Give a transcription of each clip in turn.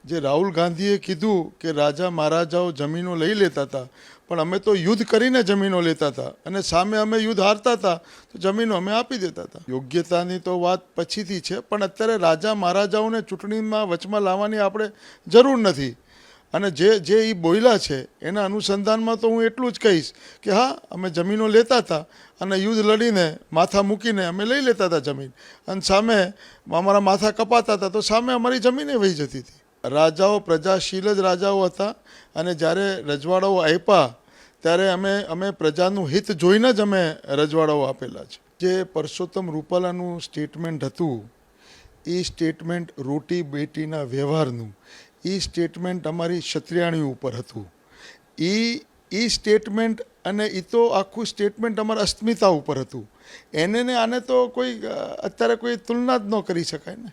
જે રાહુલ ગાંધીએ કીધું કે રાજા મહારાજાઓ જમીનો લઈ લેતા હતા, પણ અમે તો યુદ્ધ કરીને જમીનો લેતા હતા અને સામે અમે યુદ્ધ હારતા હતા તો જમીનો અમે આપી દેતા હતા. યોગ્યતાની તો વાત પછીથી છે, પણ અત્યારે રાજા મહારાજાઓને ચૂંટણીમાં વચમાં લાવવાની આપણે જરૂર નથી. અને જે એ બોયલા છે એના અનુસંધાનમાં તો હું એટલું જ કહીશ કે હા, અમે જમીનો લેતા હતા અને યુદ્ધ લડીને માથા મૂકીને અમે લઈ લેતા હતા જમીન, અને સામે અમારા માથા કપાતા હતા તો સામે અમારી જમીને વહી જતી હતી. રાજાઓ પ્રજાશીલ જ રાજાઓ હતા, અને જ્યારે રજવાડાઓ આપ્યા ત્યારે અમે પ્રજાનું હિત જોઈને જ અમે રજવાડાઓ આપેલા છે. જે પરસોત્તમ રૂપાલાનું સ્ટેટમેન્ટ હતું એ સ્ટેટમેન્ટ રોટી બેટીના વ્યવહારનું, એ સ્ટેટમેન્ટ અમારી ક્ષત્રિયાણીઓ ઉપર હતું. એ સ્ટેટમેન્ટ અને એ તો આખું સ્ટેટમેન્ટ અમારા અસ્મિતા ઉપર હતું. એને ને આને તો કોઈ અત્યારે કોઈ તુલના જ ન કરી શકાય ને.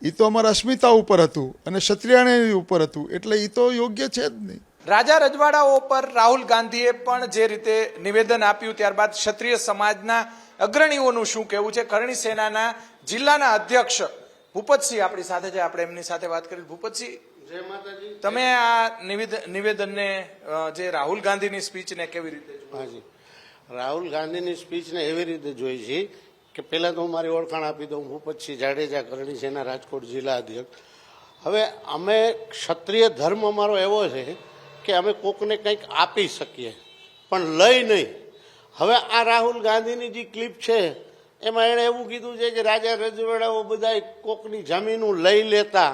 એ તો અમારા અસ્મિતા ઉપર હતું અને ક્ષત્રિયાણી ઉપર હતું, એટલે એ તો યોગ્ય છે જ નહીં. રાજા રજવાડાઓ પર રાહુલ ગાંધીએ પણ જે રીતે નિવેદન આપ્યું, ત્યારબાદ ક્ષત્રિય સમાજના અગ્રણીઓનું શું કહેવું છે? કરણી સેનાના જિલ્લાના અધ્યક્ષ ભૂપતસિંહ આપણી સાથે છે, આપણે એમની સાથે વાત કરી. ભૂપતસિંહ, જય માતાજી. તમે આ નિવેદનને, જે રાહુલ ગાંધીની સ્પીચને કેવી રીતે જોવો? હાજી, રાહુલ ગાંધીની સ્પીચને એવી રીતે જોઈ છે કે પહેલાં તો હું મારી ઓળખાણ આપી દઉં. ભૂપતસિંહ જાડેજા, કરણી સેના, રાજકોટ જિલ્લા અધ્યક્ષ. હવે અમે ક્ષત્રિય ધર્મ અમારો એવો છે કે અમે કોકને કંઈક આપી શકીએ પણ લઈ નહીં. હવે આ રાહુલ ગાંધીની જે ક્લિપ છે એમાં એણે એવું કીધું છે કે રાજા રજવાડાઓ બધા કોકની જમીનો લઈ લેતા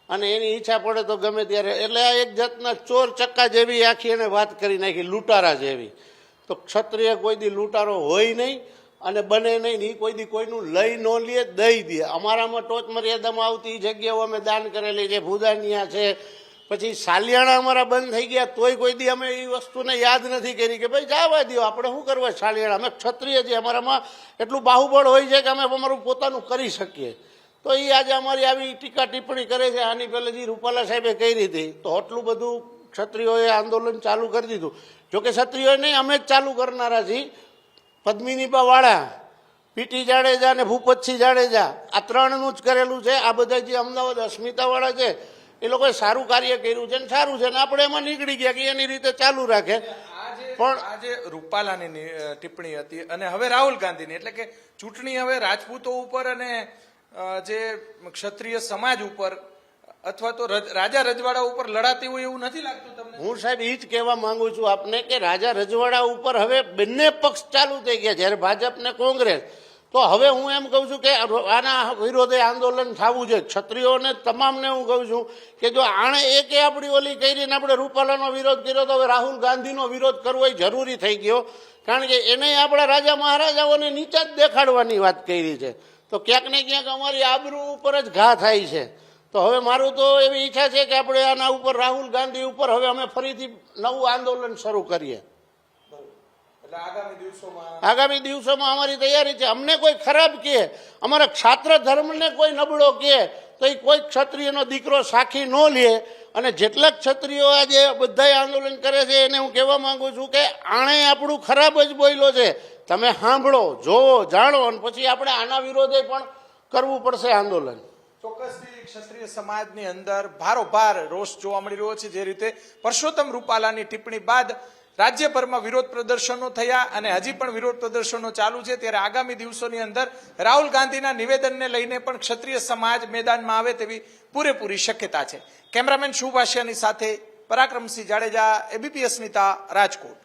અને એની ઈચ્છા પડે તો ગમે ત્યારે, એટલે આ એક જાતના ચોર ચક્કા જેવી આખી એને વાત કરી નાખી, લૂંટારા જેવી. તો ક્ષત્રિય કોઈ દી લૂંટારો હોય નહીં અને બને નહીં. એ કોઈ દી કોઈનું લઈ ન લે, દઈ દે. અમારામાં ટોચ મર્યાદામાં આવતી જગ્યાઓ અમે દાન કરેલી છે. ભૂદાનિયા છે, પછી સાલિયાણા અમારા બંધ થઈ ગયા તોય કોઈ દી અમે એ વસ્તુને યાદ નથી કરી કે ભાઈ જવા દો, આપણે શું કરવા સાલિયાણા. અમે ક્ષત્રિય છીએ, અમારામાં એટલું બાહુબળ હોય છે કે અમે અમારું પોતાનું કરી શકીએ. તો એ આજે અમારી આવી ટીકા ટિપ્પણી કરે છે. આની પહેલાં જે રૂપાલા સાહેબે કરી હતી તો આટલું બધું ક્ષત્રિયોએ આંદોલન ચાલુ કરી દીધું. જોકે ક્ષત્રિયો નહીં, અમે જ ચાલુ કરનારા છીએ. પદ્મિનીબા વાળા, પીટી જાડેજા અને ભૂપતસિંહ જાડેજા, આ ત્રણનું જ કરેલું છે. આ બધા જે અમદાવાદ અસ્મિતાવાળા છે એ લોકોએ સારું કાર્ય કર્યું છે ને સારું છે, ને આપણે એમાં નીકળી ગયા કે એની રીતે ચાલુ રાખે. પણ આજે રૂપાલાની ટિપ્પણી હતી અને હવે રાહુલ ગાંધીની, એટલે કે ચૂંટણી હવે રાજપૂતો ઉપર અને જે ક્ષત્રિય સમાજ ઉપર અથવા તો રાજા રજવાડા ઉપર લડાતી હોય એવું નથી લાગતું તમને? હું સાહેબ એ જ કહેવા માંગુ છું આપને કે રાજા રજવાડા ઉપર હવે બંને પક્ષ ચાલુ થઈ ગયા, જ્યારે ભાજપ ને કોંગ્રેસ. તો હવે હું એમ કહું છું કે આના વિરોધે આંદોલન થવું જોઈએ. ક્ષત્રિયોને તમામને હું કહું છું કે જો આણે એકે આપણી ઓલી કરીને આપણે રૂપાલાનો વિરોધ કર્યો તો હવે રાહુલ ગાંધીનો વિરોધ કરવો એ જરૂરી થઈ ગયો. કારણ કે એને આપણા રાજા મહારાજાઓને નીચા જ દેખાડવાની વાત કરી છે. તો ક્યાંક ને ક્યાંક અમારી આબરૂ ઉપર જ ઘા થાય છે. તો હવે મારું તો એવી ઈચ્છા છે કે આપણે આના ઉપર રાહુલ ગાંધી ઉપર હવે અમે ફરીથી નવું આંદોલન શરૂ કરીએ. આગામી દિવસોમાં અમારી તૈયારી છે. અમને કોઈ ખરાબ કહે, અમારા ક્ષાત્ર ધર્મને કોઈ નબળો કહે તો એ કોઈ ક્ષત્રિયનો દીકરો સાખી ન લે. અને જેટલા ક્ષત્રિયો આજે બધા આંદોલન કરે છે એને હું કહેવા માંગુ છું કે આણે આપણું ખરાબ જ બોલ્યો છે. તમે સાંભળો, જોવો, જાણો, અને પછી આપણે આના વિરોધે પણ કરવું પડશે આંદોલન. ચોક્કસથી ક્ષત્રિય સમાજની અંદર ભારોભાર રોષ જોવા મળી રહ્યો છે. જે રીતે પરસોત્તમ રૂપાલાની ટિપ્પણી બાદ રાજ્યભરમાં વિરોધ પ્રદર્શનો થયા અને હજી પણ વિરોધ પ્રદર્શનો ચાલુ છે, ત્યારે આગામી દિવસોની અંદર રાહુલ ગાંધીના નિવેદનને લઈને પણ ક્ષત્રિય સમાજ મેદાનમાં આવે તેવી પૂરેપૂરી શક્યતા છે. કેમેરામેન શુભાશિયાની સાથે પરાક્રમસિંહ જાડેજા, એબીપી અસ્મિતા, રાજકોટ.